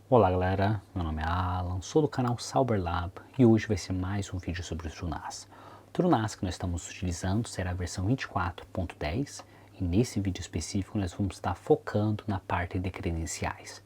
Olá galera, meu nome é Alan, sou do canal Sauberlab e hoje vai ser mais um vídeo sobre o TrueNAS. O TrueNAS que nós estamos utilizando será a versão 24.10 e nesse vídeo específico nós vamos estar focando na parte de credenciais.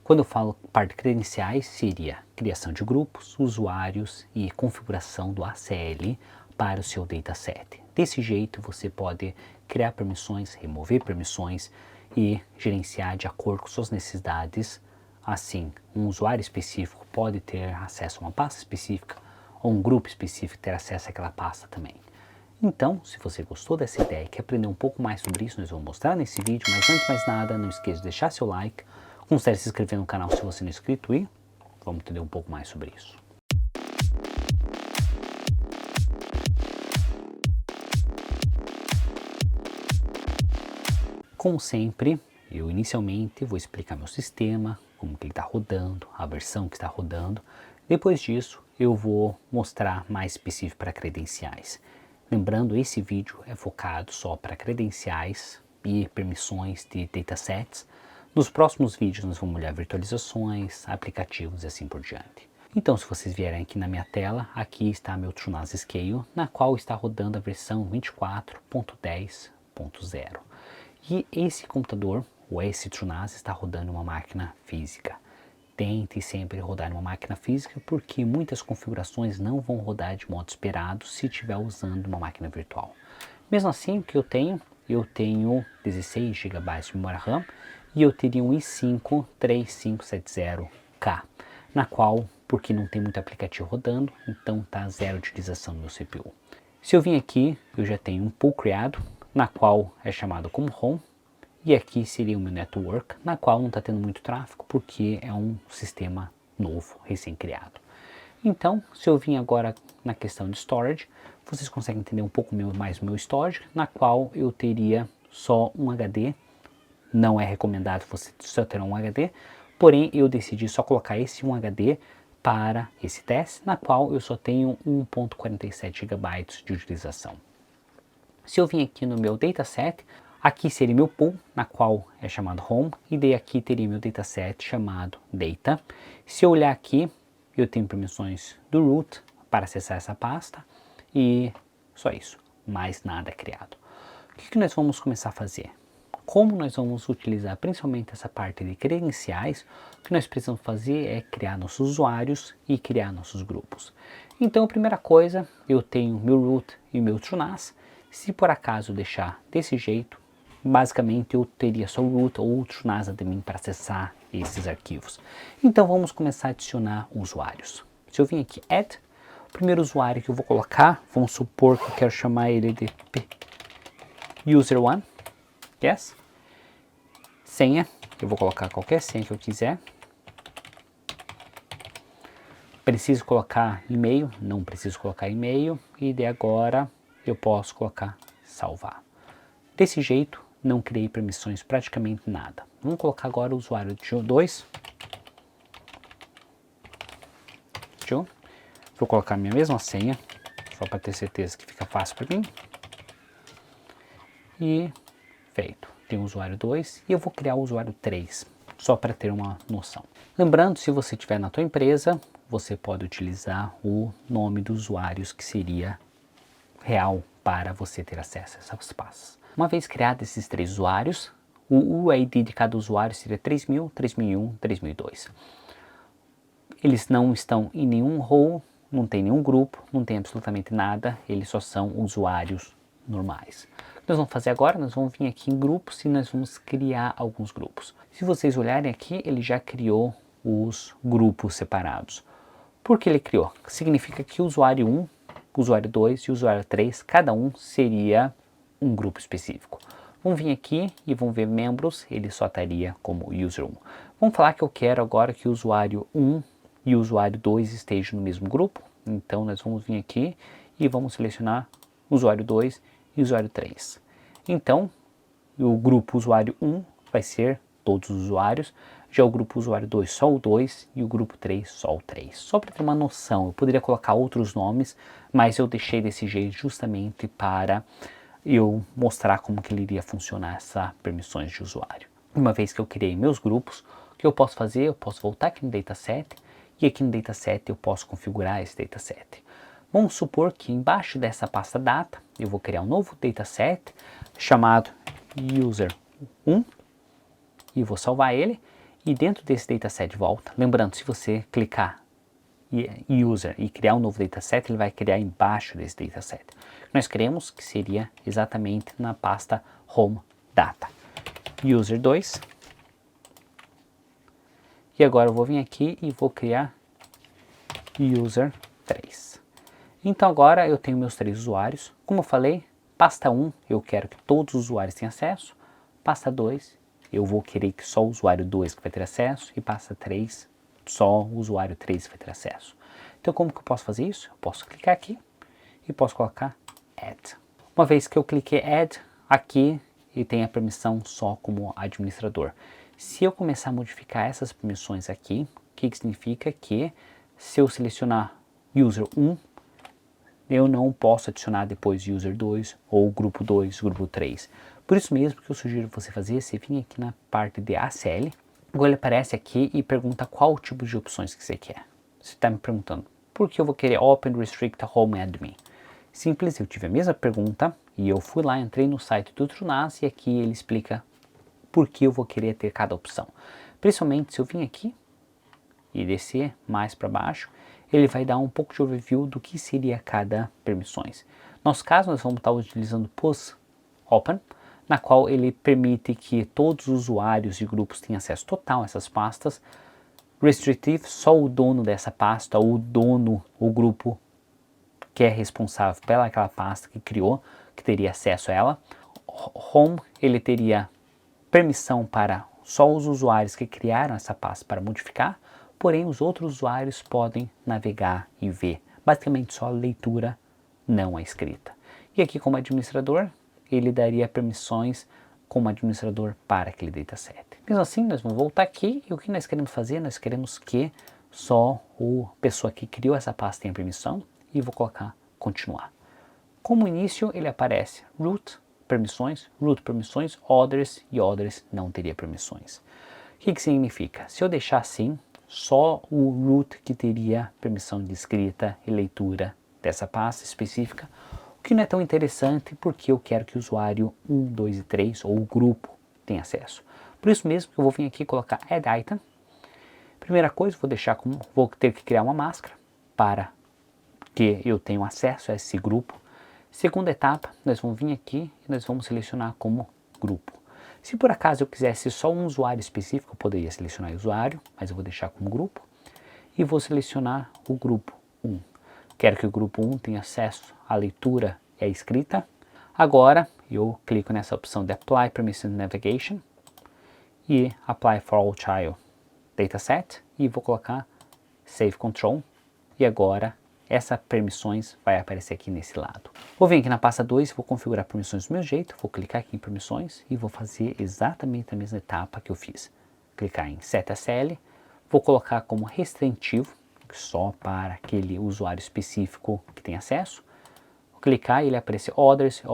Quando eu falo parte de credenciais, seria criação de grupos, usuários e configuração do ACL para o seu dataset. Desse jeito você pode criar permissões, remover permissões e gerenciar de acordo com suas necessidades. Assim, um usuário específico pode ter acesso a uma pasta específica ou um grupo específico ter acesso àquela pasta também. Então, se você gostou dessa ideia e quer aprender um pouco mais sobre isso, nós vamos mostrar nesse vídeo, mas antes de mais nada, não esqueça de deixar seu like, considere se inscrever no canal se você não é inscrito e vamos entender um pouco mais sobre isso. Como sempre, eu inicialmente vou explicar meu sistema, como que ele está rodando, a versão que está rodando. Depois disso, eu vou mostrar mais específico para credenciais. Lembrando, esse vídeo é focado só para credenciais e permissões de datasets. Nos próximos vídeos nós vamos olhar virtualizações, aplicativos e assim por diante. Então, se vocês vierem aqui na minha tela, aqui está meu TrueNAS Scale, na qual está rodando a versão 24.10.0. E esse computador, ou esse TrueNAS, está rodando uma máquina física. Tente sempre rodar uma máquina física, porque muitas configurações não vão rodar de modo esperado se estiver usando uma máquina virtual. Mesmo assim, o que eu tenho 16 GB de memória RAM e eu teria um i5 3570K, na qual, porque não tem muito aplicativo rodando, então está zero utilização do meu CPU. Se eu vim aqui, eu já tenho um pool criado, na qual é chamado como home, e aqui seria o meu network, na qual não está tendo muito tráfego, porque é um sistema novo, recém-criado. Então, se eu vim agora na questão de storage, vocês conseguem entender um pouco mais o meu storage, na qual eu teria só um HD, não é recomendado você só ter um HD, porém eu decidi só colocar esse um HD para esse teste, na qual eu só tenho 1.47 GB de utilização. Se eu vim aqui no meu dataset, aqui seria meu pool, na qual é chamado home, e daí aqui teria meu dataset chamado data. Se eu olhar aqui, eu tenho permissões do root para acessar essa pasta, e só isso, mais nada é criado. O que nós vamos começar a fazer? Como nós vamos utilizar principalmente essa parte de credenciais, o que nós precisamos fazer é criar nossos usuários e criar nossos grupos. Então a primeira coisa, eu tenho meu root e meu TrueNAS. Se por acaso deixar desse jeito, basicamente eu teria só o root ou o TrueNAS admin para acessar esses arquivos. Então vamos começar a adicionar usuários. Se eu vim aqui add, o primeiro usuário que eu vou colocar, vamos supor que eu quero chamar ele de user1, yes. Senha, eu vou colocar qualquer senha que eu quiser. Preciso colocar e-mail, não preciso colocar e-mail, e de agora eu posso colocar salvar. Desse jeito, não criei permissões praticamente nada. Vamos colocar agora o usuário de 2. Vou colocar minha mesma senha, só para ter certeza que fica fácil para mim. E feito. Tem o usuário 2 e eu vou criar o usuário 3, só para ter uma noção. Lembrando, se você tiver na tua empresa, você pode utilizar o nome dos usuários que seria real para você ter acesso a essas pastas. Uma vez criados esses 3 usuários, o UID de cada usuário seria 3000, 3001, 3002. Eles não estão em nenhum role, não tem nenhum grupo, não tem absolutamente nada, eles só são usuários normais. O que nós vamos fazer agora? Nós vamos vir aqui em grupos e nós vamos criar alguns grupos. Se vocês olharem aqui, ele já criou os grupos separados. Por que ele criou? Significa que o usuário 1, o usuário 2 e o usuário 3, cada um seria um grupo específico. Vamos vir aqui e vamos ver membros, ele só estaria como user1. Vamos falar que eu quero agora que o usuário 1 e o usuário 2 estejam no mesmo grupo. Então nós vamos vir aqui e vamos selecionar o usuário 2 e o usuário 3. Então o grupo usuário 1 vai ser todos os usuários, já o grupo usuário 2 só o 2 e o grupo 3 só o 3. Só para ter uma noção, eu poderia colocar outros nomes, mas eu deixei desse jeito justamente para eu mostrar como que ele iria funcionar essas permissões de usuário. Uma vez que eu criei meus grupos, o O que eu posso fazer? Eu posso voltar aqui no dataset e aqui no dataset eu posso configurar esse dataset. Vamos supor que embaixo dessa pasta data eu vou criar um novo dataset chamado user1 e vou salvar ele. E dentro desse dataset de volta, lembrando, se você clicar em user e criar um novo dataset, ele vai criar embaixo desse dataset. Nós queremos que seria exatamente na pasta home data. User2. E agora eu vou vir aqui e vou criar user3. Então agora eu tenho meus 3 usuários. Como eu falei, pasta 1 eu quero que todos os usuários tenham acesso. Pasta 2 eu vou querer que só o usuário 2 que vai ter acesso. E pasta 3 só o usuário 3 vai ter acesso. Então como que eu posso fazer isso? Eu posso clicar aqui e posso colocar add. Uma vez que eu cliquei add, aqui ele tem a permissão só como administrador. Se eu começar a modificar essas permissões aqui, o que significa que se eu selecionar user 1, eu não posso adicionar depois user 2 ou grupo 2, grupo 3. Por isso mesmo que eu sugiro você fazer, você vir aqui na parte de ACL, agora ele aparece aqui e pergunta qual tipo de opções que você quer. Você está me perguntando, por que eu vou querer Open Restrict Home Admin? Simples, eu tive a mesma pergunta e eu fui lá, entrei no site do TrueNAS e aqui ele explica por que eu vou querer ter cada opção. Principalmente se eu vim aqui e descer mais para baixo, ele vai dar um pouco de overview do que seria cada permissões. No nosso caso, nós vamos estar utilizando post-open, na qual ele permite que todos os usuários e grupos tenham acesso total a essas pastas. Restrictive, só o dono dessa pasta, o dono, o grupo que é responsável pelaquela pasta que criou, que teria acesso a ela. Home, ele teria permissão para só os usuários que criaram essa pasta para modificar, porém os outros usuários podem navegar e ver. Basicamente só a leitura, não a escrita. E aqui como administrador, ele daria permissões como administrador para aquele dataset. Mesmo assim, nós vamos voltar aqui e o que nós queremos fazer? Nós queremos que só a pessoa que criou essa pasta tenha permissão e vou colocar continuar. Como início, ele aparece root permissões, others e others não teria permissões. O que significa? Se eu deixar assim, só o root que teria permissão de escrita e leitura dessa pasta específica, o que não é tão interessante porque eu quero que o usuário 1, 2 e 3 ou o grupo tenha acesso. Por isso mesmo que eu vou vir aqui e colocar add item. Primeira coisa, vou ter que criar uma máscara para que eu tenha acesso a esse grupo. Segunda etapa, nós vamos vir aqui e nós vamos selecionar como grupo. Se por acaso eu quisesse só um usuário específico, eu poderia selecionar o usuário, mas eu vou deixar como grupo. E vou selecionar o grupo 1. Quero que o grupo 1 tenha acesso à leitura e à escrita. Agora eu clico nessa opção de Apply Permission Navigation e Apply for All Child Dataset e vou colocar Save Control. E agora essas permissões vai aparecer aqui nesse lado. Vou vir aqui na pasta 2, vou configurar permissões do meu jeito, vou clicar aqui em permissões e vou fazer exatamente a mesma etapa que eu fiz. Clicar em Set ACL, vou colocar como restritivo, só para aquele usuário específico que tem acesso. Vou clicar e ele aparece others,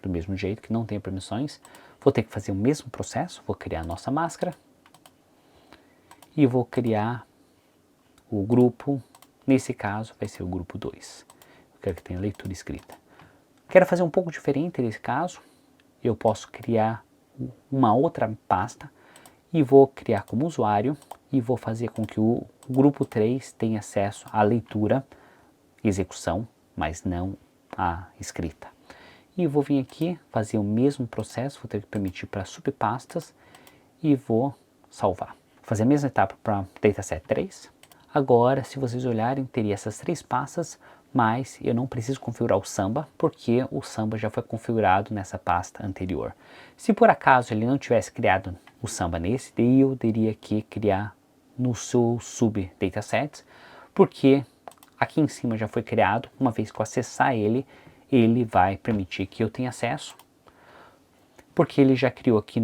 do mesmo jeito que não tem permissões. Vou ter que fazer o mesmo processo, vou criar a nossa máscara e vou criar o grupo. Nesse caso, vai ser o grupo 2. Eu quero que tenha leitura escrita. Quero fazer um pouco diferente nesse caso. Eu posso criar uma outra pasta e vou criar como usuário e vou fazer com que o grupo 3 tenha acesso à leitura, execução, mas não à escrita. E vou vir aqui fazer o mesmo processo, vou ter que permitir para subpastas e vou salvar. Vou fazer a mesma etapa para dataset 3. Agora, se vocês olharem, teria essas 3 pastas, mas eu não preciso configurar o Samba, porque o Samba já foi configurado nessa pasta anterior. Se por acaso ele não tivesse criado o Samba nesse, daí eu teria que criar no seu sub-datasets, porque aqui em cima já foi criado, uma vez que eu acessar ele, ele vai permitir que eu tenha acesso, porque ele já criou aqui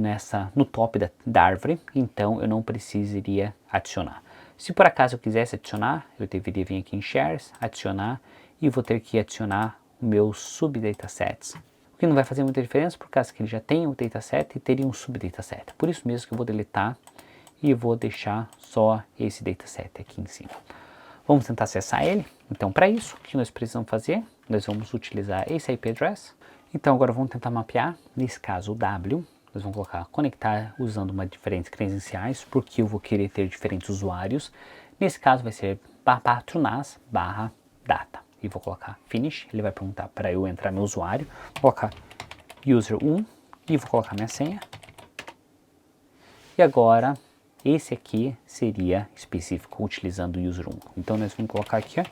no top da árvore, então eu não precisaria adicionar. Se por acaso eu quisesse adicionar, eu deveria vir aqui em Shares, adicionar, e vou ter que adicionar meus subdatasets. O que não vai fazer muita diferença, por causa que ele já tem um dataset e teria um subdataset. Por isso mesmo que eu vou deletar e vou deixar só esse dataset aqui em cima. Vamos tentar acessar ele. Então, para isso, o que nós precisamos fazer? Nós vamos utilizar esse IP address. Então, agora vamos tentar mapear, nesse caso, o W. Nós vamos colocar conectar usando diferentes credenciais, porque eu vou querer ter diferentes usuários. Nesse caso, vai ser patronaz/data. E vou colocar finish. Ele vai perguntar para eu entrar meu usuário. Vou colocar user1 e vou colocar minha senha. E agora, esse aqui seria específico utilizando o user1. Então, nós vamos colocar aqui, ó,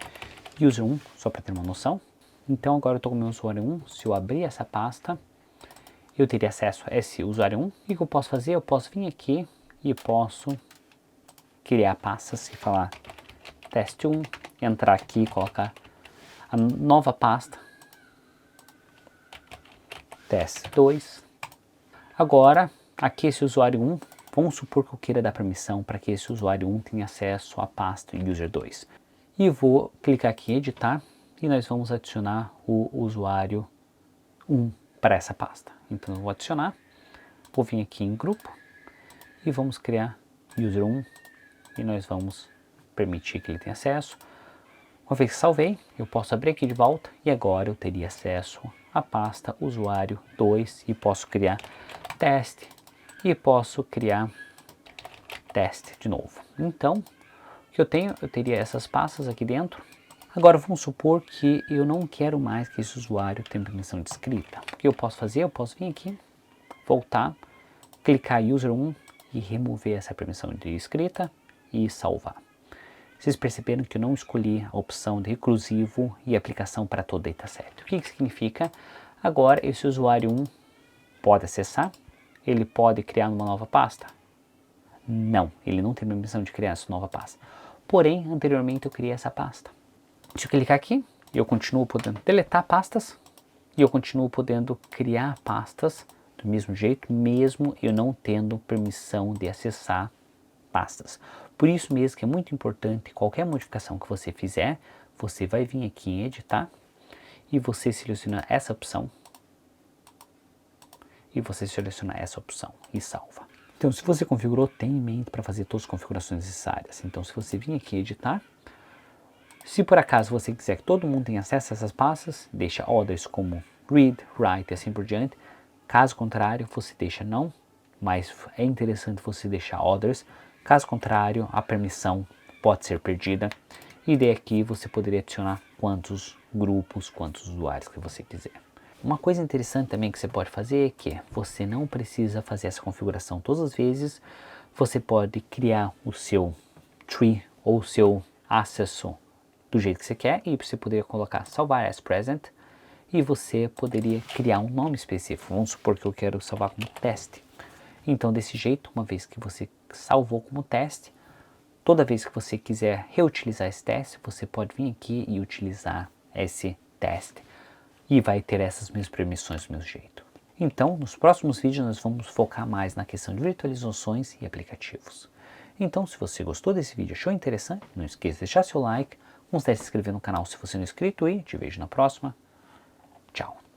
user1, só para ter uma noção. Então, agora eu estou com o meu usuário 1. Se eu abrir essa pasta, eu teria acesso a esse usuário 1. O que eu posso fazer? Eu posso vir aqui e posso criar pastas e falar teste1, entrar aqui e colocar a nova pasta teste2. Agora, aqui esse usuário 1, vamos supor que eu queira dar permissão para que esse usuário 1 tenha acesso à pasta user2. E vou clicar aqui em editar e nós vamos adicionar o usuário 1 para essa pasta. Então eu vou adicionar, vou vir aqui em grupo e vamos criar user1 e nós vamos permitir que ele tenha acesso. Uma vez que salvei, eu posso abrir aqui de volta e agora eu teria acesso à pasta usuário 2 e posso criar teste e posso criar teste de novo. Então, o que eu tenho? Eu teria essas pastas aqui dentro. Agora vamos supor que eu não quero mais que esse usuário tenha permissão de escrita. O que eu posso fazer? Eu posso vir aqui, voltar, clicar user1 e remover essa permissão de escrita e salvar. Vocês perceberam que eu não escolhi a opção de reclusivo e aplicação para todo dataset. O que isso significa? Agora esse usuário 1 pode acessar, ele pode criar uma nova pasta? Não, ele não tem permissão de criar essa nova pasta. Porém, anteriormente eu criei essa pasta. Se eu clicar aqui, eu continuo podendo deletar pastas e eu continuo podendo criar pastas do mesmo jeito, mesmo eu não tendo permissão de acessar pastas. Por isso mesmo que é muito importante, qualquer modificação que você fizer, você vai vir aqui em editar e você seleciona essa opção e você seleciona essa opção e salva. Então, se você configurou, tenha em mente para fazer todas as configurações necessárias. Então, se você vir aqui em editar, se por acaso você quiser que todo mundo tenha acesso a essas pastas, deixa others como read, write e assim por diante. Caso contrário, você deixa não, mas é interessante você deixar others. Caso contrário, a permissão pode ser perdida. E daí aqui você poderia adicionar quantos grupos, quantos usuários que você quiser. Uma coisa interessante também que você pode fazer é que você não precisa fazer essa configuração todas as vezes. Você pode criar o seu tree ou o seu acesso do jeito que você quer e você poderia colocar salvar as present e você poderia criar um nome específico. Vamos supor que eu quero salvar como teste. Então, desse jeito, uma vez que você salvou como teste, toda vez que você quiser reutilizar esse teste, você pode vir aqui e utilizar esse teste e vai ter essas mesmas permissões do mesmo jeito. Então, nos próximos vídeos nós vamos focar mais na questão de virtualizações e aplicativos. Então, se você gostou desse vídeo, achou interessante, não esqueça de deixar seu like, considere se inscrever no canal se você não é inscrito e te vejo na próxima. Tchau!